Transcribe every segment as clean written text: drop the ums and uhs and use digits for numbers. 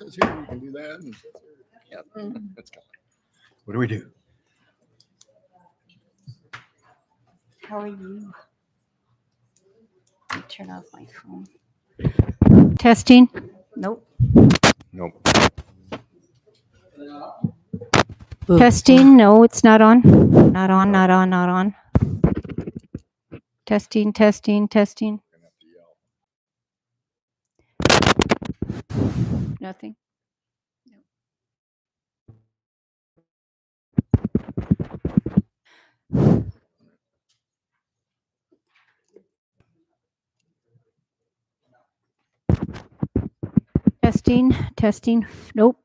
says here you can do that. And it says here. Yep, that's kind of. What do we do? How are you? Let me turn off my phone. Testing? Nope. Nope. Testing? No, it's not on. Not on, not on, not on. Testing, testing, testing. We're gonna have to yell. Nothing. Testing, testing. Nope.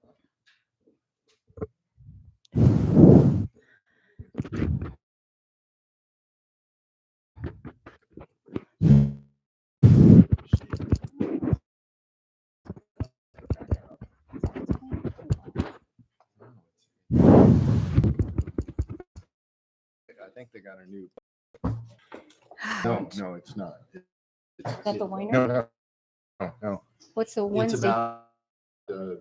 I think they got a new. No, it's not. Is that the winery? No. What's the It's Wednesday? about the,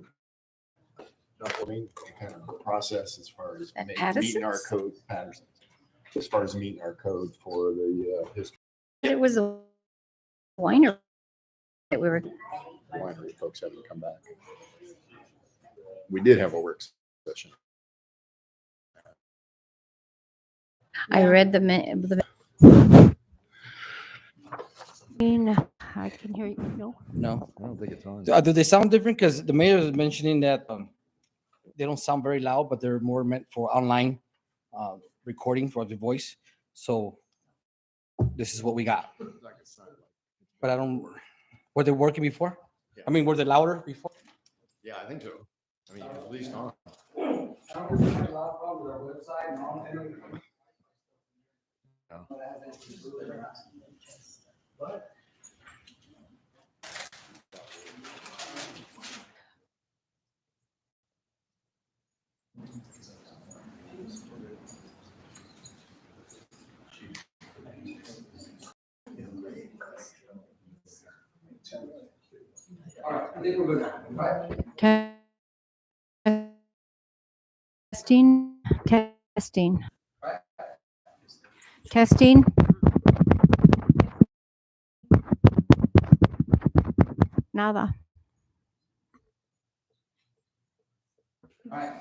I mean, kind of process as far as At meeting our Patterson's? code, Patterson. As far as meeting our code for the It was a winery that we were. winery folks haven't come back. We did have a work session. I read the I can hear you. No. No. I don't think it's on. Do they sound different? Because the mayor is mentioning that they don't sound very loud, but they're more meant for online recording for the voice. So this is what we got. But I don't. Were they working before? Yeah. I mean, were they louder before? Yeah, I think so. I mean, at least on. Testing, testing. Testing. Nada. All right.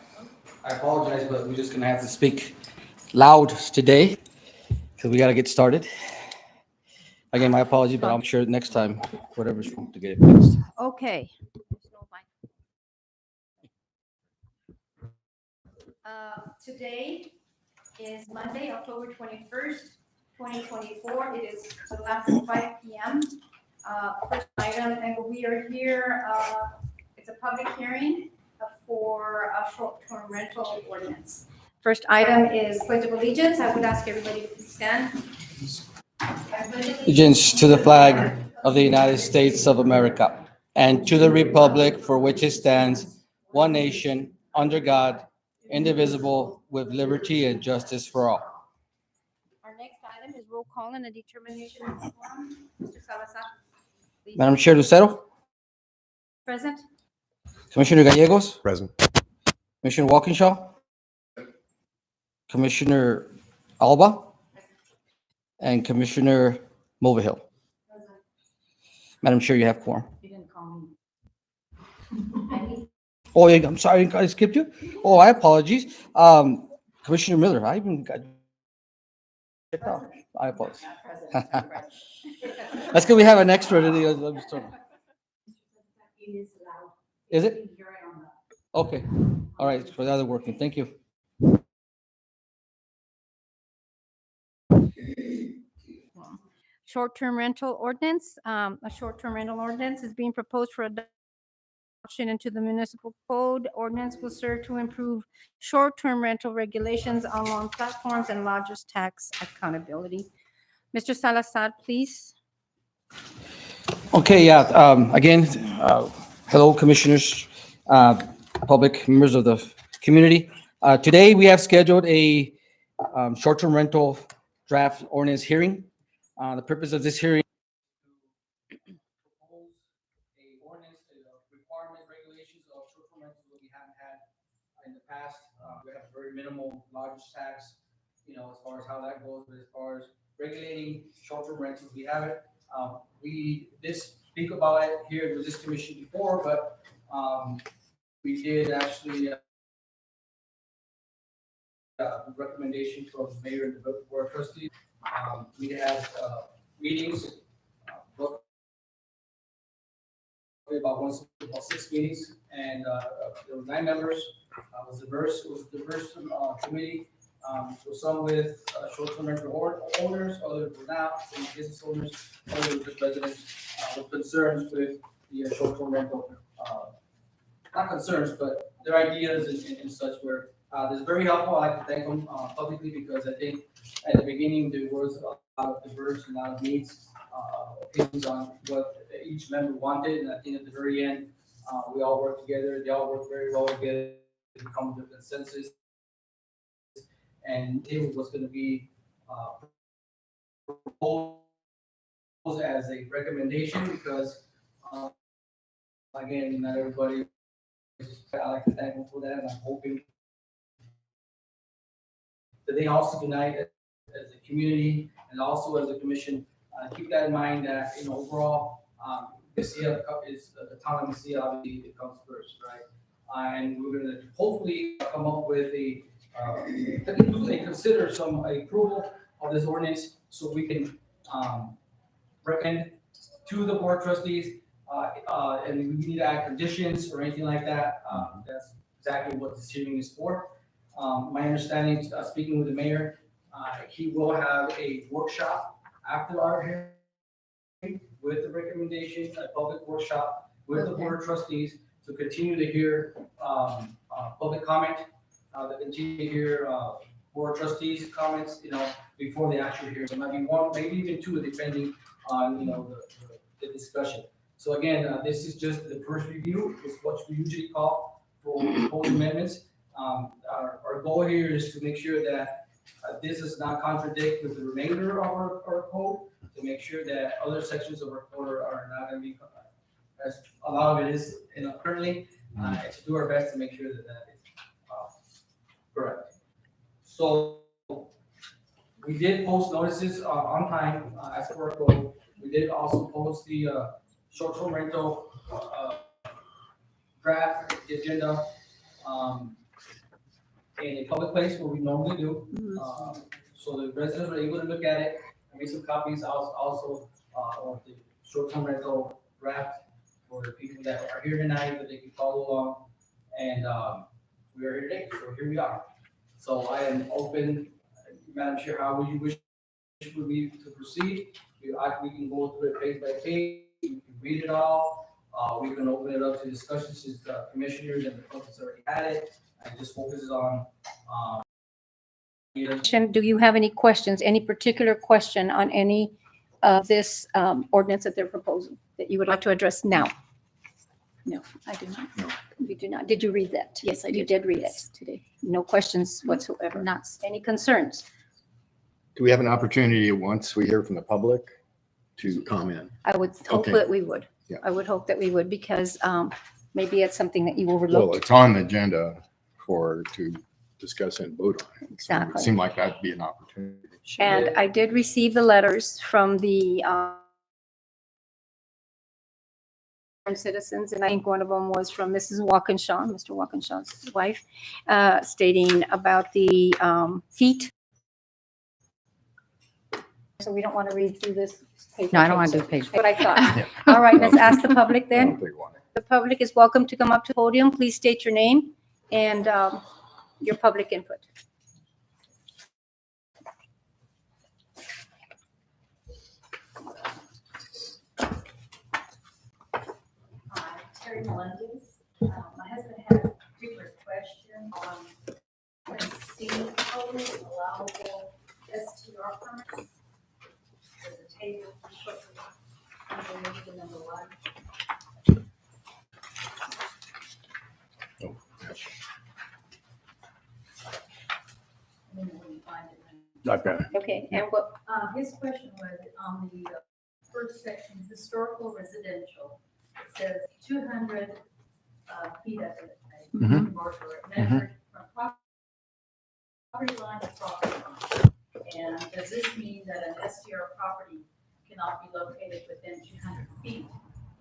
I apologize, but we're just gonna have to speak loud today because we gotta get started. Again, my apology, but I'm sure next time, whatever's wrong, to get it fixed. Okay. Today is Monday, October 21st, 2024. It is the last 5 p.m. First item, and we are here, it's a public hearing for a short-term rental ordinance. First item is Pledge of Allegiance. I would ask everybody to please stand. Allegiance to the flag of the United States of America and to the republic for which it stands, one nation, under God, indivisible, with liberty and justice for all. Our next item is roll call and a determination of quorum. Mr. Salazar, please. Madam Chair Lucero, Present. Commissioner Gallegos, Present. Commissioner Walkinshaw, Commissioner Alba, and Commissioner Mulvihill. Madam Chair, you have quorum. You didn't call me. Oh, yeah, I'm sorry, I skipped you. Oh, I apologize. Commissioner Miller, I even got. I apologize. That's good. We have an extra today. I'm just talking. Is it? Okay. All right. For the other working. Thank you. Short-term rental ordinance, a short-term rental ordinance is being proposed for adoption into the municipal code. Ordinance will serve to improve short-term rental regulations on lawn platforms and lodgers tax accountability. Mr. Salazar, please. Okay. Yeah. Again, hello, commissioners, public members of the community. Today we have scheduled a short-term rental draft ordinance hearing. The purpose of this hearing a ordinance, requirement, regulations of short-term rentals that we haven't had in the past. We have very minimal large tax, as far as how that goes, but as far as regulating short-term rentals, we have it. We did speak about it here with this commission before, but we did actually recommendation from the mayor and the board of trustees. We had meetings, roughly about 6 meetings, and there were 9 members. It was a diverse committee. So some with short-term rental owners, others were not, some business owners, others with residents with concerns with the short-term rental, not concerns, but their ideas and such were, this is very helpful. I'd like to thank them publicly because I think at the beginning there was a lot of diverse and a lot of needs, opinions on what each member wanted, and I think at the very end, we all worked together. They all worked very well together to come to a consensus. And it was going to be proposed as a recommendation because, again, not everybody. I like to thank them for that, and I'm hoping that they also unite as a community and also as a commission. Keep that in mind that overall, Mesilla is the town of Mesilla. Obviously, it comes first, right? And we're going to hopefully come up with consider some approval of this ordinance so we can recommend to the board of trustees, and we need to add conditions or anything like that. That's exactly what this hearing is for. My understanding, speaking with the mayor, he will have a workshop after our hearing with the recommendations, a public workshop with the board of trustees to continue to hear public comment, to continue to hear board of trustees comments, before the actual hearing. So maybe 1, maybe even 2, depending on, the discussion. So again, this is just the first review. It's what we usually call for proposed amendments. Our goal here is to make sure that this does not contradict with the remainder of our code, to make sure that other sections of our code are not going to be, as a lot of it is currently, and to do our best to make sure that that is correct. So we did post notices on time as per our code. We did also post the short-term rental draft, the agenda, in a public place where we normally do. So the residents were able to look at it. I made some copies also of the short-term rental draft for the people that are here tonight, that they can follow along. And we are here today, so here we are. So I am open, Madam Chair, how would you wish for me to proceed? We can go through it page by page, we can read it all. We can open it up to discussion since the commissioners and the public's already had it. And just focuses on. Do you have any questions, any particular question on any of this ordinance that they're proposing that you would like to address now? No, I do not. No. You do not. Did you read that? Yes, I You did. did read it. Yes, today. No questions whatsoever. Not. Any concerns? Do we have an opportunity, once we hear from the public, to comment? I would hope Okay. that we would. Yeah. I would hope that we would because maybe it's something that you Well, overlooked. it's on the agenda to discuss and vote on it. So It Exactly. would seem like that'd be an opportunity. And I did receive the letters from the citizens, and I think one of them was from Mrs. Walkinshaw, Mr. Walkinshaw's wife, stating about the feet. So we don't want to read through this paper. No, I don't want to do page. What I thought. All right, let's ask the public I then. don't think one. The public is welcome to come up to the podium. Please state your name and your public input. Hi, Terry Melendez. My husband had a particular question on when C code allowable STR permits. There's a table shortly underneath the number 1. Oh, yes. And then when you find it. Okay. Okay, and what, His question was on the first section, historical residential. It says 200 feet of it. Mhm. Marker, measured from property line to property line. And does this mean that an STR property cannot be located within 200 feet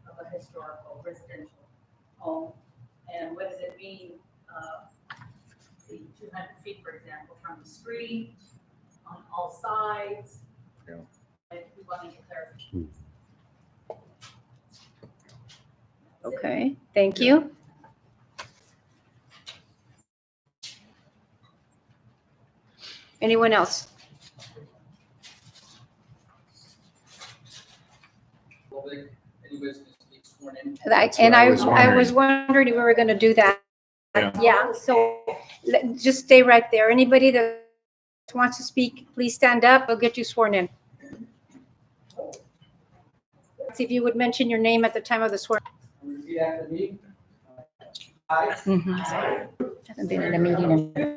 of a historical residential home? And what does it mean, the 200 feet, for example, from the street, on all sides? Yeah. If we want to get clarification. Okay, thank you. Anyone else? Anybody's gonna speak sworn in? And what I I, was I was wondering if we were gonna do that. Yeah. Yeah, so just stay right there. Anybody that wants to speak, please stand up. We'll get you sworn in. See if you would mention your name at the time of the swearing. Repeat after me. I Haven't been in a meeting in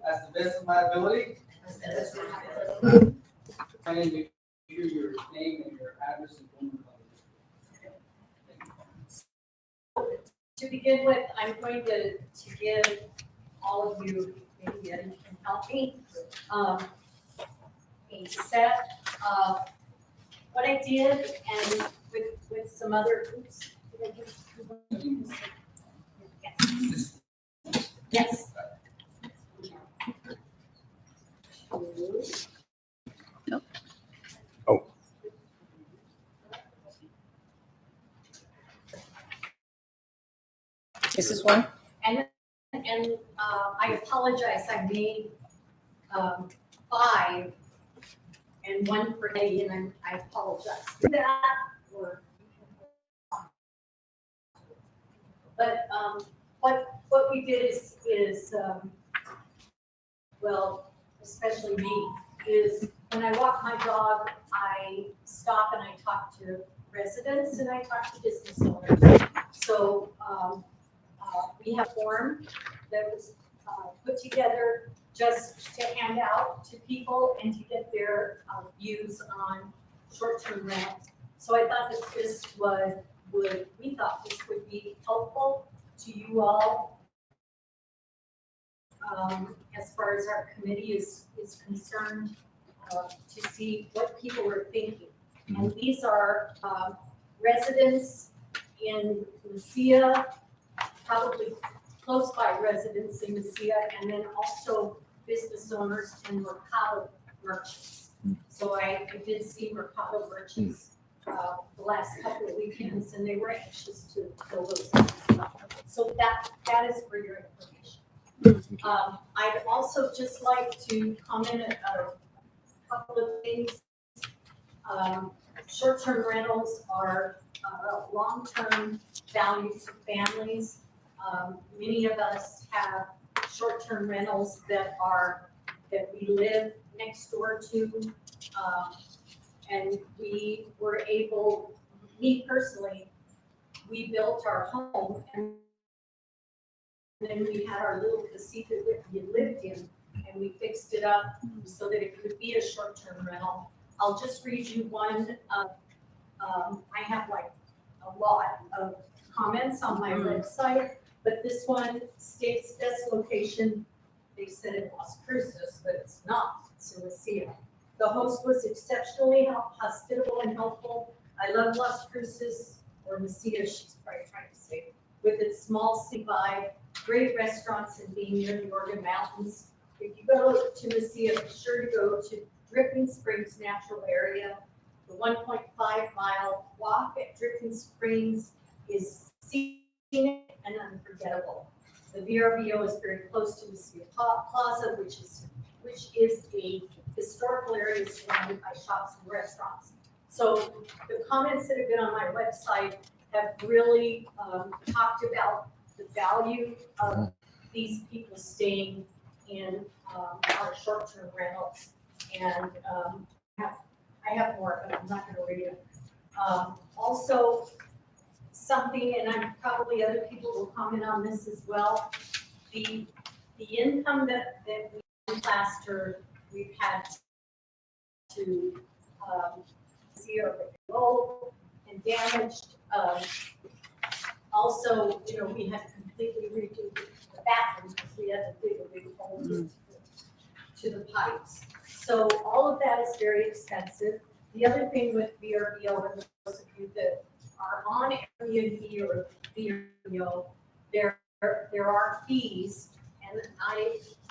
as the best of my ability. I need to hear your name and your address and phone number. To begin with, I'm going to give all of you, maybe Eddie can help me, a set of what I did and with some other groups. Yes. Nope. Oh. This is one. And I apologize, I made 5 and 1 for Eddie, and I apologize for that. But what we did is well, especially me, is when I walk my dog, I stop and I talk to residents and I talk to business owners. So we have a form that was put together just to hand out to people and to get their views on short-term rent. So I thought that this we thought this would be helpful to you all as far as our committee is concerned, to see what people were thinking. And these are residents in Lucia, probably close by residents in Lucia, and then also business owners and Mercado merchants. So I did see Mercado merchants the last couple of weekends, and they were anxious to fill those things up. So that is for your information. I'd also just like to comment a couple of things. Short-term rentals are long-term value to families. Many of us have short-term rentals that we live next door to. And we were able, me personally, we built our home and then we had our little casita that we lived in and we fixed it up so that it could be a short-term rental. I'll just read you one. I have like a lot of comments on my website, but this one states best location. They said in Las Cruces, but it's not. It's in Lucia. The host was exceptionally hospitable and helpful. I love Las Cruces, or Lucia, she's probably trying to say, with its small city vibe, great restaurants, and being near the Oregon Mountains. If you go to Lucia, be sure to go to Dripping Springs Natural Area. The 1.5-mile walk at Dripping Springs is scenic and unforgettable. The VRBO is very close to Lucia Plaza, which is a historical area surrounded by shops and restaurants. So the comments that have been on my website have really talked about the value of these people staying in our short-term rentals. And I have more, but I'm not going to read it. Also, something, and I'm probably other people will comment on this as well. The income that we plaster, we've had to see our old and damaged. Also, you know, we had to completely redo the bathrooms because we had to dig a big hole to the pipes. So all of that is very expensive. The other thing with VRBO, and those of you that are on Airbnb or VRBO, there are fees, and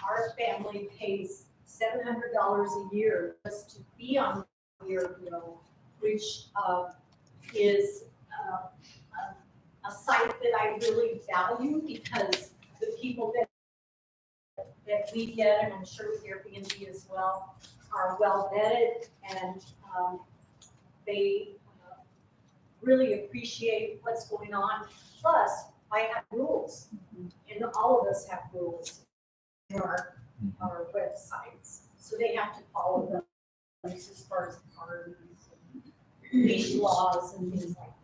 our family pays $700 a year just to be on VRBO, which is a site that I really value because the people that we get, and I'm sure with Airbnb as well, are well vetted, and they really appreciate what's going on. Plus, I have rules, and all of us have rules in our websites, so they have to follow them as far as parties and leash laws and things like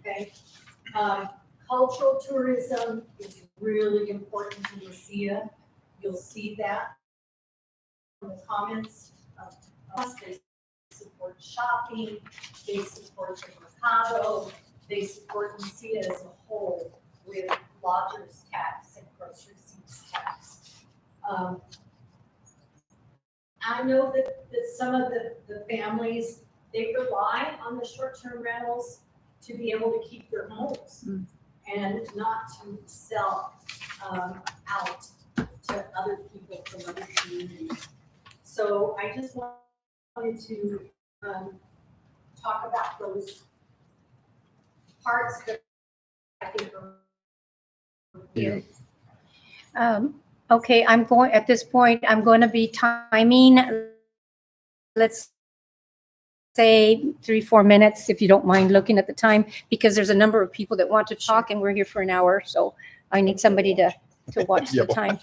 that. Okay. Cultural tourism is really important to Lucia. You'll see that in the comments. They support shopping, they support the Mercado, they support Lucia as a whole with lodgers tax and gross receipts tax. I know that some of the families, they rely on the short-term rentals to be able to keep their homes and not to sell out to other people from other communities. So I just wanted to talk about those parts that I think are important. Okay, at this point, I'm going to be timing, let's say 3-4 minutes, if you don't mind looking at the time, because there's a number of people that want to talk and we're here for an hour. So I need somebody to watch the time.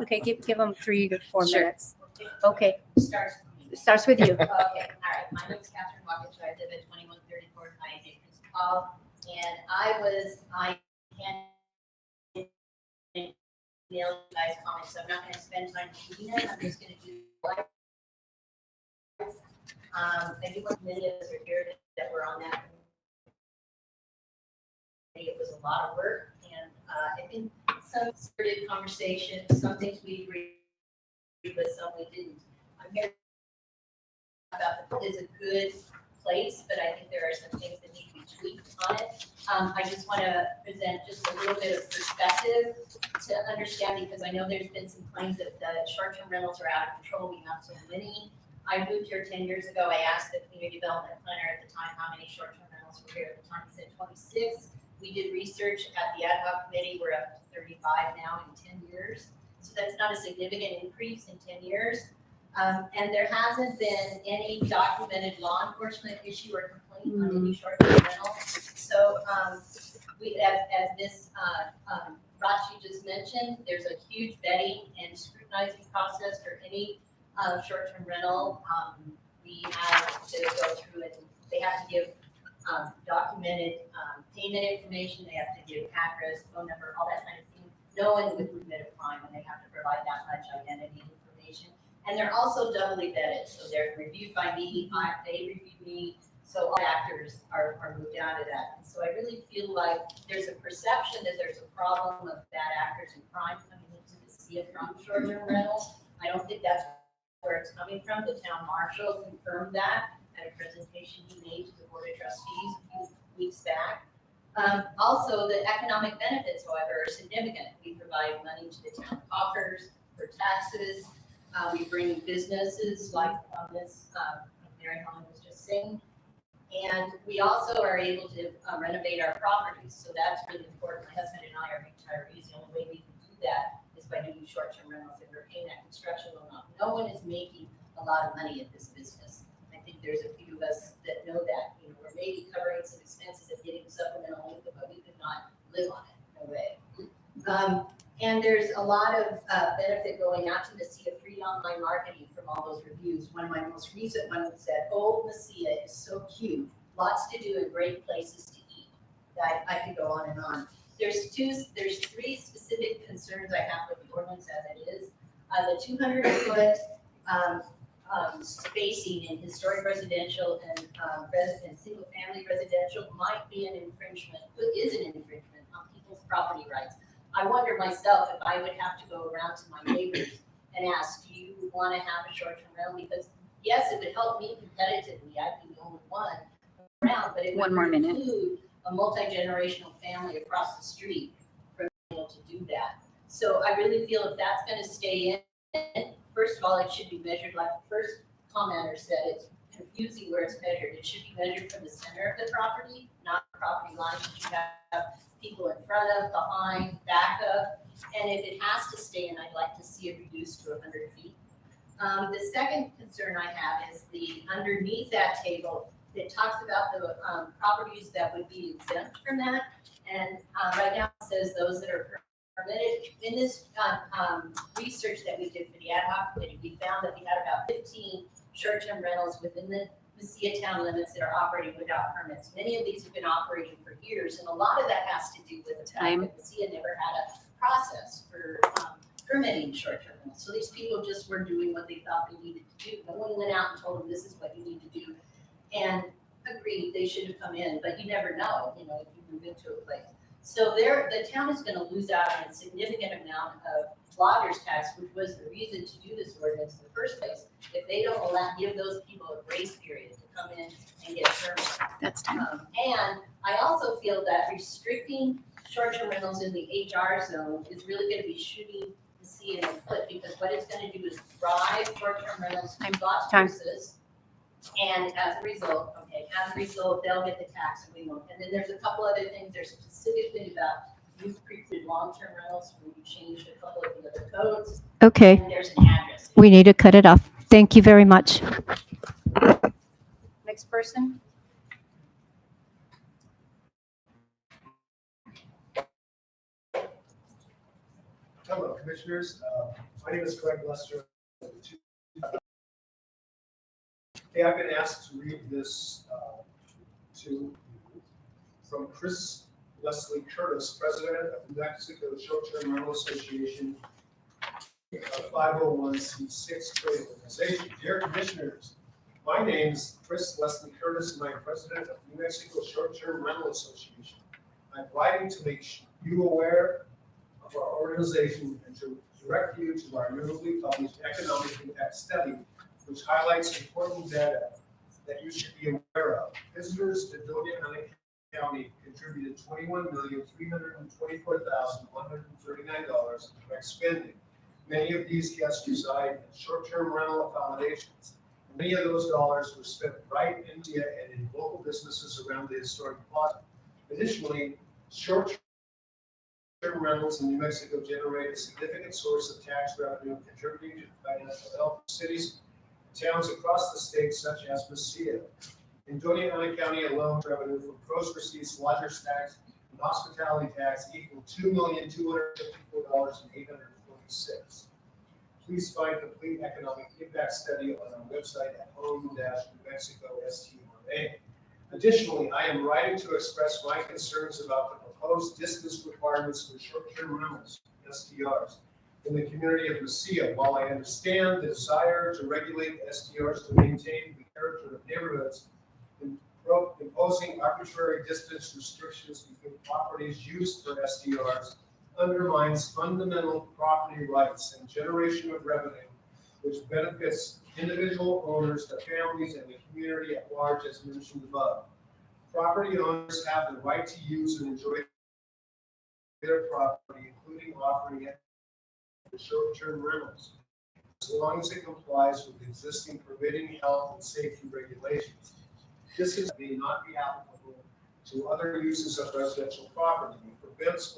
Okay, give them 3 to 4 minutes. Okay, starts with you. Okay, all right. My name is Catherine Watkins. I live at 2134 High Acres Hall, and I can't email you guys comments, so I'm not going to spend time reading them. I'm just going to do. I do want many of us are here that were on that. It was a lot of work, and I think some spirited conversation. Some things we agreed with, some we didn't. I'm here about the is a good place, but I think there are some things that need to be tweaked on it. I just want to present just a little bit of perspective to understand, because I know there's been some claims that the short-term rentals are out of control. We have so many. I moved here 10 years ago. I asked the community development planner at the time how many short-term rentals were here. At the time, he said 26. We did research at the ad hoc committee. We're up to 35 now in 10 years. So that's not a significant increase in 10 years. And there hasn't been any documented law enforcement issue or complaint on any short-term rental. So we, as Ms. Rachi just mentioned, there's a huge vetting and scrutinizing process for any short-term rental. We have to go through it. They have to give documented payment information. They have to give address, phone number, all that kind of thing. No one would commit a crime when they have to provide that much identity information. And they're also doubly vetted. So they're reviewed by me, they review me. So all actors are moved out of that. And so I really feel like there's a perception that there's a problem of bad actors and crime coming into the city from short-term rental. I don't think that's where it's coming from. The town marshal confirmed that at a presentation he made to the board of trustees a few weeks back. Also, the economic benefits, however, are significant. We provide money to the town coffers for taxes. We bring businesses like this Mary Helen was just saying. And we also are able to renovate our properties. So that's really important. My husband and I are retirees. The only way we can do that is by doing short-term rentals, and we're paying that construction loan off. No one is making a lot of money at this business. I think there's a few of us that know that. You know, we're maybe covering some expenses of getting supplemental income, but we could not live on it. No way. And there's a lot of benefit going out to Mesilla, free online marketing from all those reviews. One of my most recent ones said, "Oh, Mesilla is so cute, lots to do and great places to eat." I could go on and on. There's 3 specific concerns I have with the ordinance as it is. The 200-foot spacing in historic residential and single-family residential might be an infringement, is an infringement on people's property rights. I wonder myself if I would have to go around to my neighbors and ask, do you want to have a short-term rental? Because yes, it would help me competitively. I'd be the only one around, but it would One more minute. include a multi-generational family across the street from being able to do that. So I really feel if that's going to stay in, first of all, it should be measured like the first commenter said. It's confusing where it's measured. It should be measured from the center of the property, not the property line. You should have people in front of, behind, back of. And if it has to stay in, I'd like to see it reduced to 100 feet. The second concern I have is the underneath that table that talks about the properties that would be exempt from that. And right now it says those that are permitted. In this research that we did for the ad hoc committee, we found that we had about 15 short-term rentals within the Mesilla town limits that are operating without permits. Many of these have been operating for years, and a lot of that has to do with the fact that Mesilla never had a process for permitting short-term rentals. So these people just were doing what they thought they needed to do. No one went out and told them this is what you need to do. And agreed, they should have come in, but you never know, if you move into a place. So the town is going to lose out on a significant amount of lodger's tax, which was the reason to do this ordinance in the first place. If they don't give those people a grace period to come in and get permits. That's time. And I also feel that restricting short-term rentals in the HR zone is really going to be shooting the sea in the foot, because what it's going to do is drive short-term rentals to Las Cruces. And as a result, they'll get the tax and we won't. And then there's a couple other things. There's a specific thing about youth precluded long-term rentals when you changed a couple of the other codes. Okay, And there's an address. we need to cut it off. Thank you very much. Next person. Hello, Commissioners. My name is Craig Lester. Hey, I've been asked to read this to you from Chris Leslie Curtis, President of New Mexico Short-Term Rental Association, a 501c6 trade organization. Dear Commissioners, my name is Chris Leslie Curtis, and I'm President of New Mexico Short-Term Rental Association. I'm writing to make you aware of our organization and to direct you to our newly published economic impact study, which highlights important data that you should be aware of. Visitors to Doña County contributed $21,324,139 in direct spending. Many of these guests reside in short-term rental accommodations. Many of those dollars were spent right in India and in local businesses around the historic plaza. Additionally, short-term rentals in New Mexico generate a significant source of tax revenue, contributing to the financial health of cities and towns across the state, such as Mesilla. In Doña Ana County alone, revenue from gross receipts, lodger's tax, and hospitality tax equal $2,254,846. Please find complete economic impact study on our website at home-newmexico.sta. Additionally, I am writing to express my concerns about the proposed distance requirements for short-term rentals, STRs, in the community of Mesilla. While I understand the desire to regulate STRs to maintain the character of neighborhoods, imposing arbitrary distance restrictions between properties used for STRs undermines fundamental property rights and generation of revenue, which benefits individual owners, their families, and the community at large, as mentioned above. Property owners have the right to use and enjoy their property, including offering it for short-term rentals, as long as it complies with existing permitting, health, and safety regulations. This may not be applicable to other uses of residential property and prevents.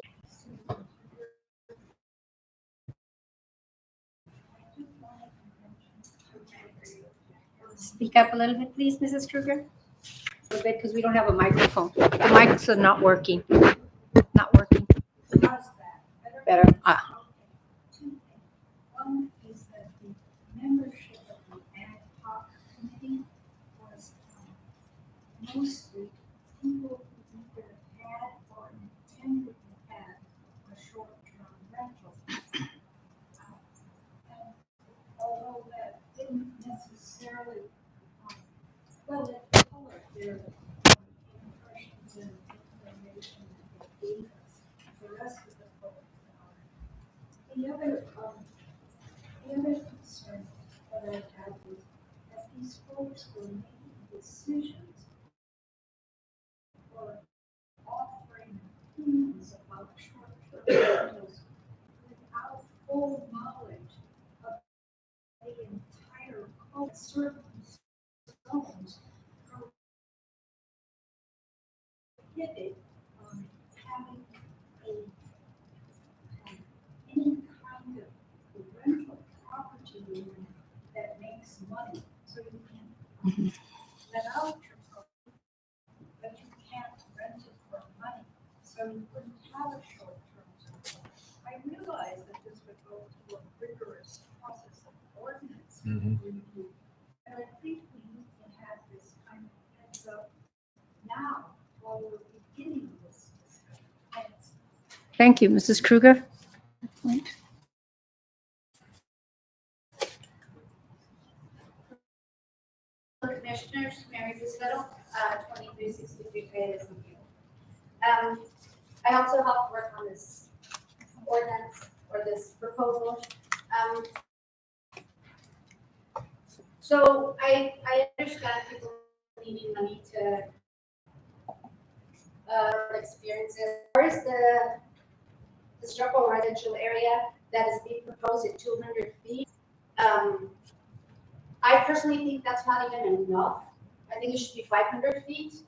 Speak up a little bit, please, Mrs. Kruger. A little bit, because we don't have a microphone. The mics are not working. Not working. How's that? Better. One is that the membership of the ad hoc committee was mostly people who either had or intended to have a short-term rental. And necessarily, well, it colored their impressions and information that they gave us. The rest of the book. The other concern that I have is that these folks were making decisions or offering opinions about short-term rentals without full knowledge of the entire code, certain zones prohibited having any kind of rental property that makes money. So you can let out your property, but you can't rent it for money. So you couldn't have a short-term rental. I realize that this would go through a rigorous process of ordinance review. But I think we need to have this kind of heads up now while we're beginning this discussion. Thanks. Thank you, Mrs. Kruger. Commissioners, Mary Fisletto, 2363 Payless Review. I also helped work on this ordinance or this proposal. So I understand people needing money to experience it. Where's the struggle residential area that is being proposed at 200 feet? I personally think that's not even enough. I think it should be 500 feet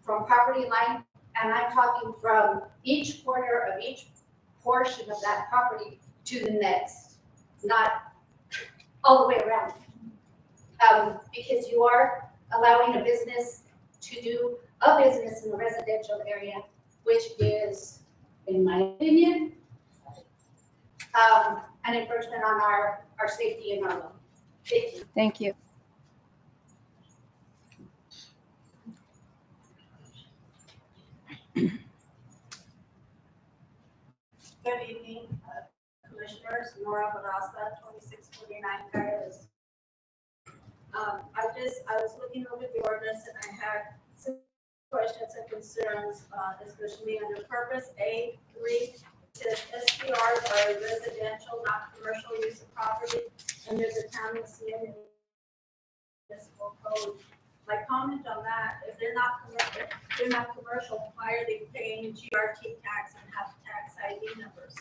from property line. And I'm talking from each corner of each portion of that property to the next, not all the way around. Because you are allowing a business to do a business in the residential area, which is, in my opinion, an infringement on our safety and our law. Thank you. Thank you. Good evening, Commissioners. Nora Barasa, 2649 Payless. I was looking over the ordinance and I had some questions and concerns, especially under purpose A3. Says SPRs are residential, not commercial use of property, and there's a town of Smith municipal code. My comment on that, if they're not commercial, why are they paying GRT tax and have tax ID numbers?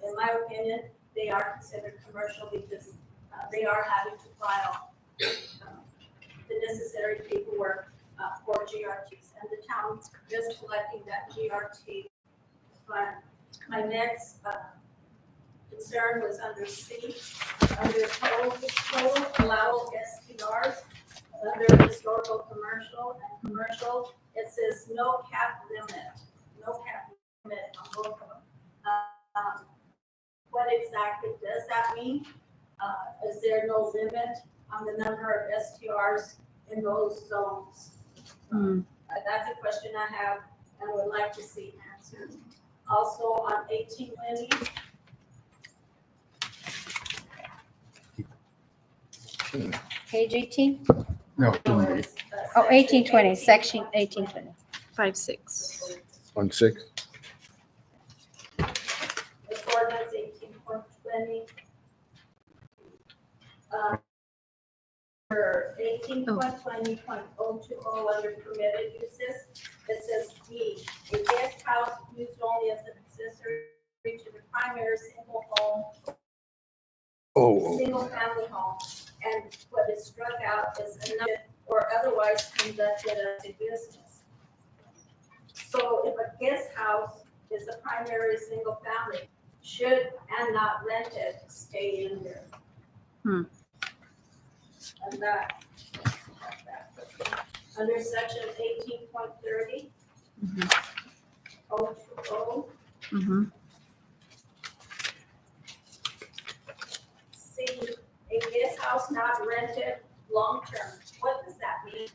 In my opinion, they are considered commercial because they are having to file the necessary paperwork for GRTs, and the town is collecting that GRT fund. My next concern was under C, under total allowable SPRs, under historical commercial and commercial, it says no cap limit on both of them. What exactly does that mean? Is there no limit on the number of STRs in those zones? That's a question I have and would like to see answered. Also on 1820. Page 18? No, Oh, 1820, section 1820. 5-6. on 6. It's ordinance 18.20. For 18.20.020 under permitted uses, it says B, a guest house used only as an accessory to the primary single home, single family home, and what is struck out is another or otherwise conducted as a business. So if a guest house is a primary single family, should and not rented stay in there. And that. Under section 18.30. 020. See, a guest house not rented long-term, what does that mean?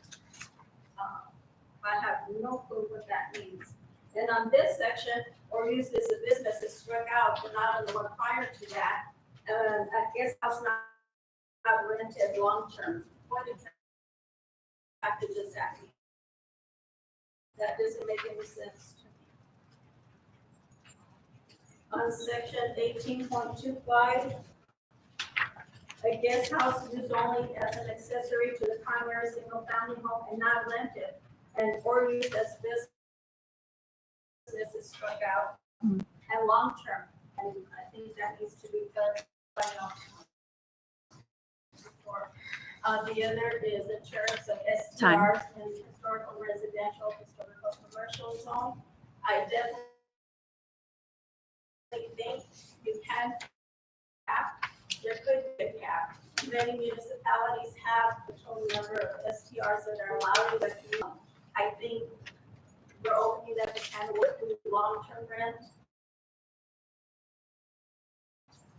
I have no clue what that means. And on this section, or used as a business is struck out, but not on the one prior to that. A guest house not are rented long-term. What exactly does that mean? That doesn't make any sense to me. On section 18.25, a guest house is used only as an accessory to the primary single-family home and not rented, and or used as business is struck out, and long-term. And I think that needs to be clarified on. The other is in terms of STRs in historical residential, historical commercial zone. I definitely think you can cap, there could be a cap. Many municipalities have the total number of STRs that are allowed in the community. I think we're opening that can work with long-term rent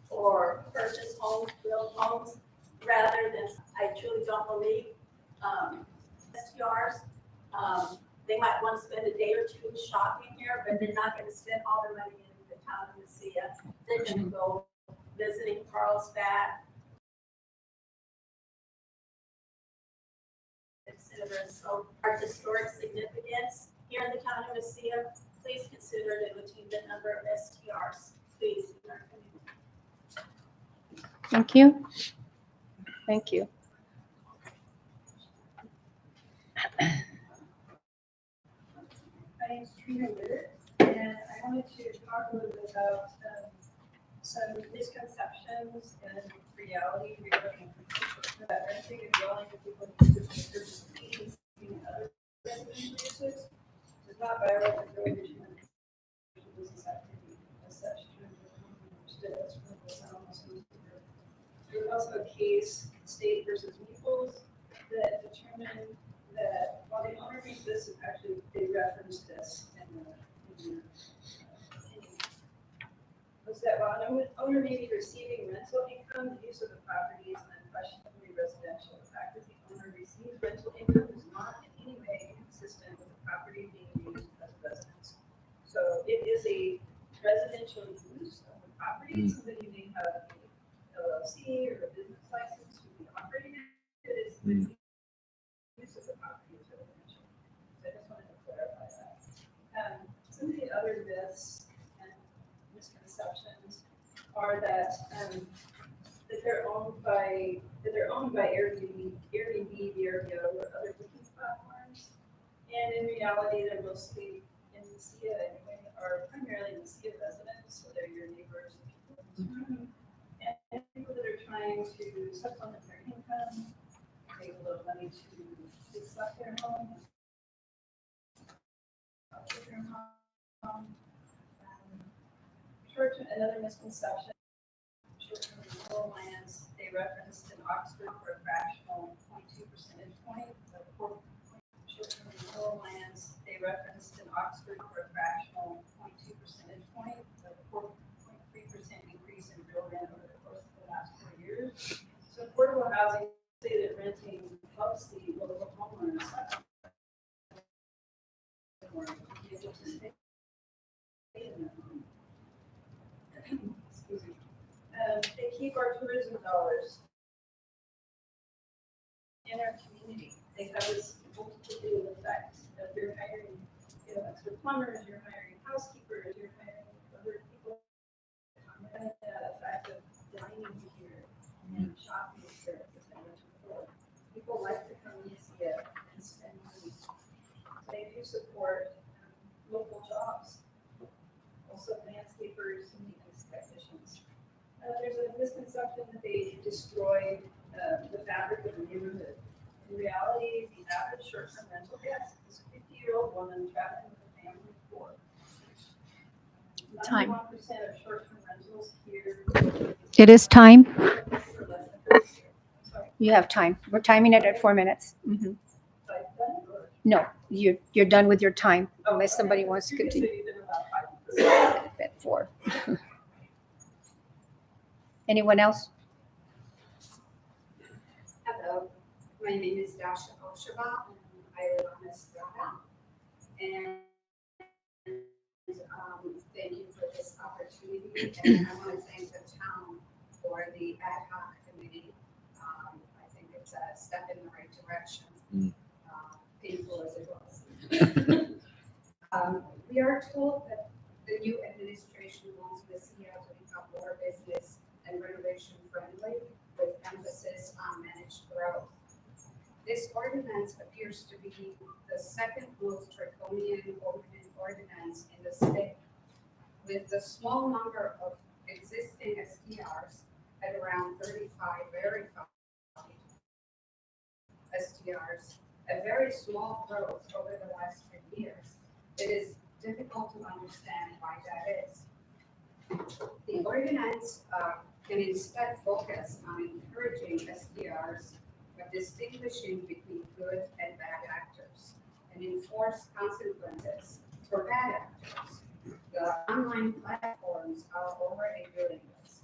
or purchase homes, build homes, rather than, I truly don't believe, STRs. They might want to spend a day or two shopping here, but they're not going to spend all their money in the town of Mesilla. They're going to go visiting Carlsbad, etc. So our historic significance here in the town of Mesilla, please consider limiting the number of STRs, please. In our community. Thank you. Thank you. My name's Trina Witter, and I wanted to talk a little bit about some misconceptions and reality regarding that renting and dwelling with people who purchase fees in other residential uses does not violate the prohibition of business activity as such to understood as there was also a case, State versus Maples, that determined that while the owner reads this, and actually they referenced this in the opinion, was that while an owner may be receiving rental income, the use of the property is unquestionably residential. The fact that the owner receives rental income is not in any way inconsistent with the property being used as a residence. So it is a residential use of the property. Somebody may have a LLC or a business license to be operating it. It is the use of the property is residential. So I just wanted to clarify that. Some of the other myths and misconceptions are that they're owned by Airbnb, VRBO, or other booking platforms, and in reality, they're mostly in Mesilla anyway, are primarily Mesilla residents, so they're your neighbors and people in this room, and people that are trying to supplement their income, save a little money to fix up their home. Another misconception, short-term rental lands, they referenced in Oxford for a fractional 0.2 percentage point. Short-term rental lands, they referenced in Oxford for a fractional 0.2 percentage point, a 4.3% increase in real rent over the course of the last 4 years. So affordable housing, say that renting helps the local homeowners be able to stay in their home. Excuse me. They keep our tourism dollars in our community. They have this multiplicative effect that you're hiring, extra plumbers, you're hiring housekeepers, you're hiring other people. And the effect of dining here and shopping here, as I mentioned before. People like to come and see it and spend money. They do support local jobs. Also landscapers and maintenance technicians. There's a misconception that they destroyed the fabric of the neighborhood. In reality, the average short-term rental guest is a 50-year-old woman traveling with a family of 4. Time. 91% of short-term rentals here. It is time. Sorry, You have time. We're timing it at 4 minutes. Mhm. I've done it, or- No, you're done with your time unless somebody wants to You can say continue you did about 5%. at 4. Anyone else? Hello, my name is Dasha Oshaba, and I live on Estrada. And thank you for this opportunity, and I want to thank the town for the ad hoc committee. step in the right direction, Mm. painful as it was. We are told that the new administration wants the CEO to become more business and renovation friendly with emphasis on managed growth. This ordinance appears to be the second most draconian ordinance in the state. With the small number of existing STRs at around 35 verified STRs, a very small growth over the last 10 years, it is difficult to understand why that is. The ordinance can instead focus on encouraging SDRs by distinguishing between good and bad actors and enforce consequences for bad actors. The online platforms are already doing this.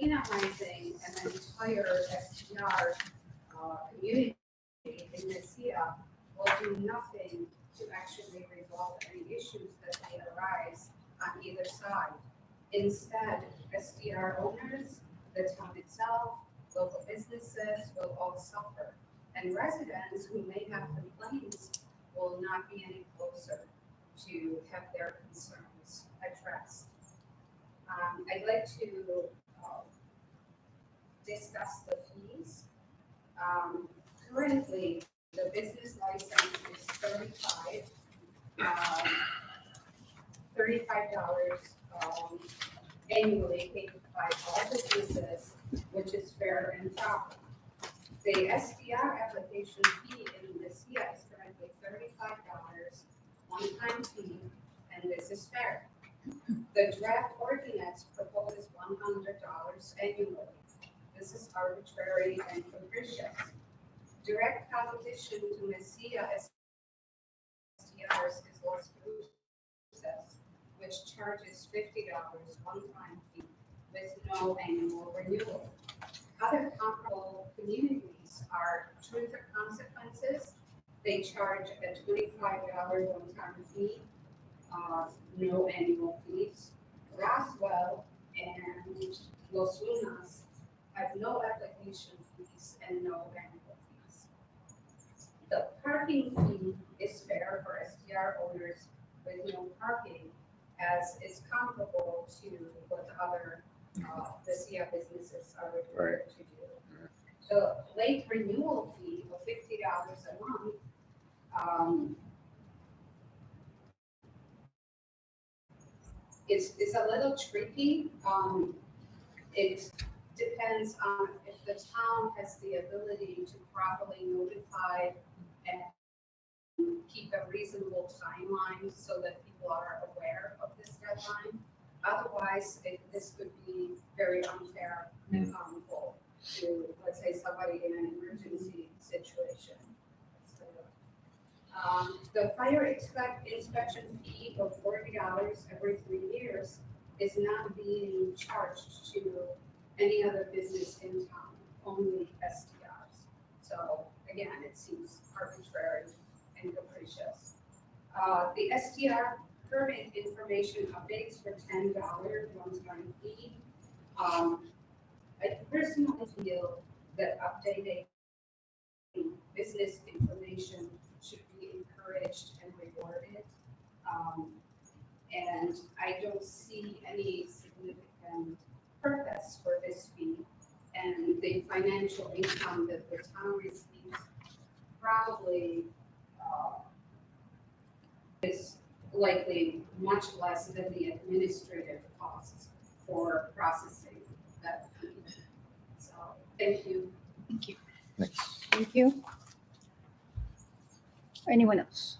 Penalizing an entire SDR community in Mesilla will do nothing to actually resolve any issues that may arise on either side. Instead, SDR owners, the town itself, local businesses will all suffer. And residents who may have complaints will not be any closer to have their concerns addressed. I'd like to discuss the fees. Currently, the business license is $35 annually paid by all businesses, which is fair and proper. The SDR application fee in Mesilla is currently $35, one-time fee, and this is fair. The draft ordinance proposes $100 annually. This is arbitrary and capricious. Direct competition to Mesilla SDRs is Las Cruces, which charges $50 one-time fee with no annual renewal. Other comparable communities are Truth or Consequences. They charge a $25 one-time fee, no annual fees. Roswell and Los Lunas have no application fees and no annual fees. The parking fee is fair for SDR owners with no parking, as it's comparable to what other Mesilla businesses are required to do. The late renewal fee of $50 a month is a little tricky. It depends on if the town has the ability to properly notify and keep a reasonable timeline so that people are aware of this deadline. Otherwise, this could be very unfair and harmful to, let's say, somebody in an emergency situation. The fire inspection fee of $40 every 3 years is not being charged to any other business in town, only SDRs. So again, it seems arbitrary and capricious. The SDR permit information updates for $10 one-time fee. I personally feel that updating business information should be encouraged and rewarded. And I don't see any significant purpose for this fee. And the financial income that the town receives probably is likely much less than the administrative costs for processing that fee. So, thank you. Thank you. Anyone else?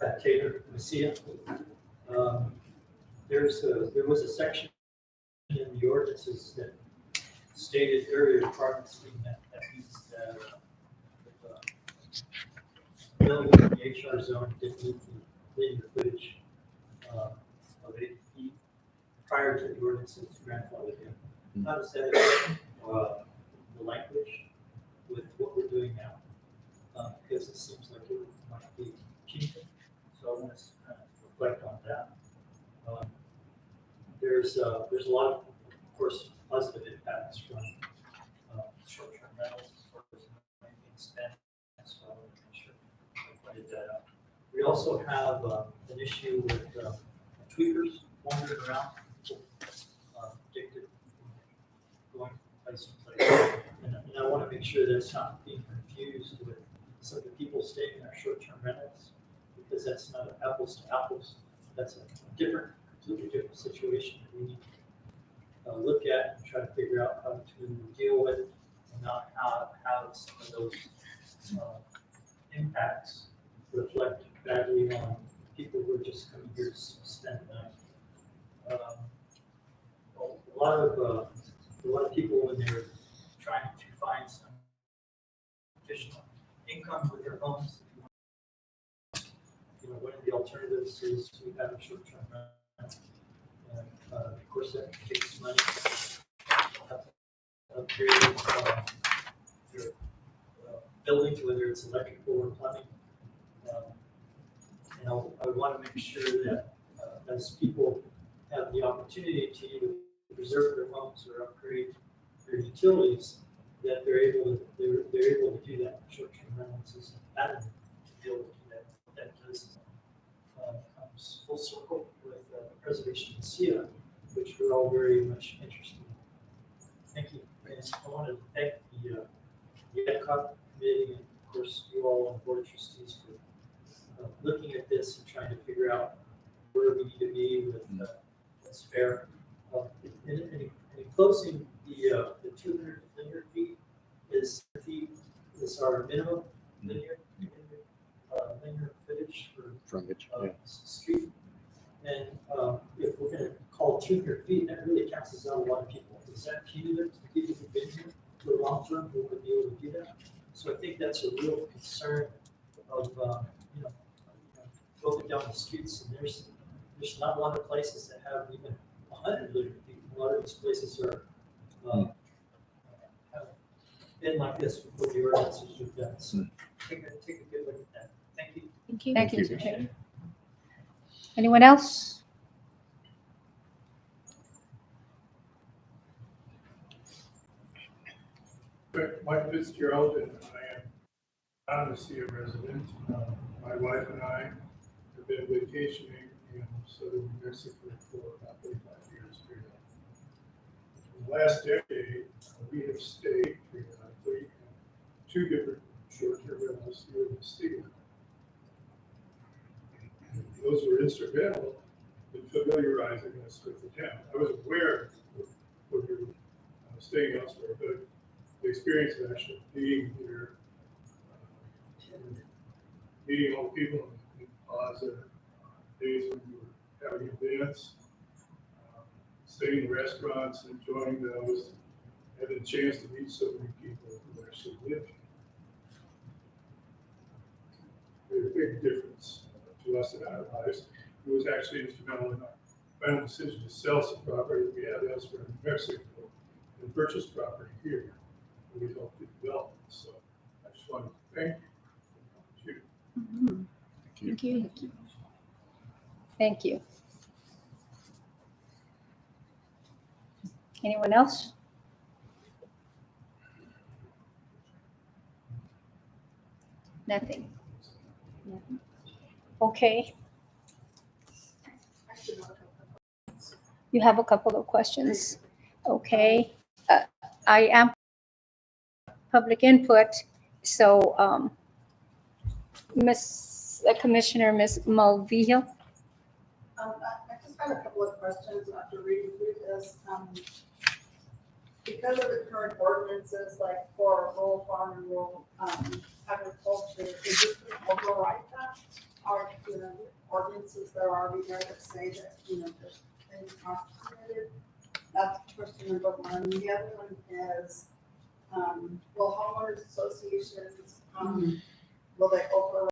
Pat Taylor, Mesilla. There was a section in the ordinances that stated area requirements being met. That means that building in the HR zone didn't meet the linear footage of 8 feet prior to the ordinance's grandfathered in. How does that affect the language with what we're doing now? Because it seems like it might be cheaper. So I want to kind of reflect on that. There's a lot of course, positive impacts from short-term also have an issue with tweakers wandering around, addicted, going place to place. And I want to make sure that it's not being confused with some of the people staying in our short-term rentals, because that's not apples to apples. That's a different, completely different situation that we need to look at and try to figure out how to deal with, and not have some of those impacts reflect badly on people who are just coming here to spend the night. A lot of people, when they're trying to find some additional income with their homes, one of the alternatives is to have a short-term rent. And of course, that takes money. Upgrade your building, whether it's electrical or plumbing. I want to make sure that as people have the opportunity to either preserve their homes or upgrade their utilities, that they're able to do that. Short-term rentals is an avenue to be able to do that. That does comes full circle with the preservation of SIA, which we're all very much interested in. Thank you. And I want to thank the PZHAC committee and of course you all on board of trustees for looking at this and trying to figure out where we need to be with what's fair. In closing, the 200 linear feet is our minimum linear footage for Frontage. street. And if we're going to call 200 feet, that really cancels out a lot of people. Is that punitive to people who've been here for the long term who would be able to do that? So I think that's a real concern of going down the streets, and there's not a lot of places that have even 100 linear feet. A lot of these places are have been like this before the ordinances were done. So take a good look at that. Thank you. Thank you. Thank you, Mr. Chair. Anyone else? Mike Fitzgerald, and I am a SIA resident. My wife and I have been vacationing in southern New Mexico for about 35 years. In the last decade, we have stayed periodically in 2 different short-term rentals here in the state. Those were instrumental in familiarizing us with the town. I was aware of what we were staying elsewhere, but the experience of actually being here, meeting all the people in Plaza, days when we were having events, staying in restaurants, enjoying those, having a chance to meet so many people who actually live here. Made a big difference to us in our lives. It was actually instrumental in our final decision to sell some property that we had elsewhere in New Mexico and purchase property here. We helped it develop. So I just wanted to thank you. Thank you. Thank you. Anyone else? Nothing. Okay. You have a couple of questions. Okay. I am public input. So, Commissioner, Ms. Malvillo. I just have a couple of questions after reading through this. Because of the current ordinances, like for rural farm and rural agriculture, is this going to override that? Or, ordinances that are already there that say that, there's things not permitted? That's question number one. The other one is, will homeowners associations, will they override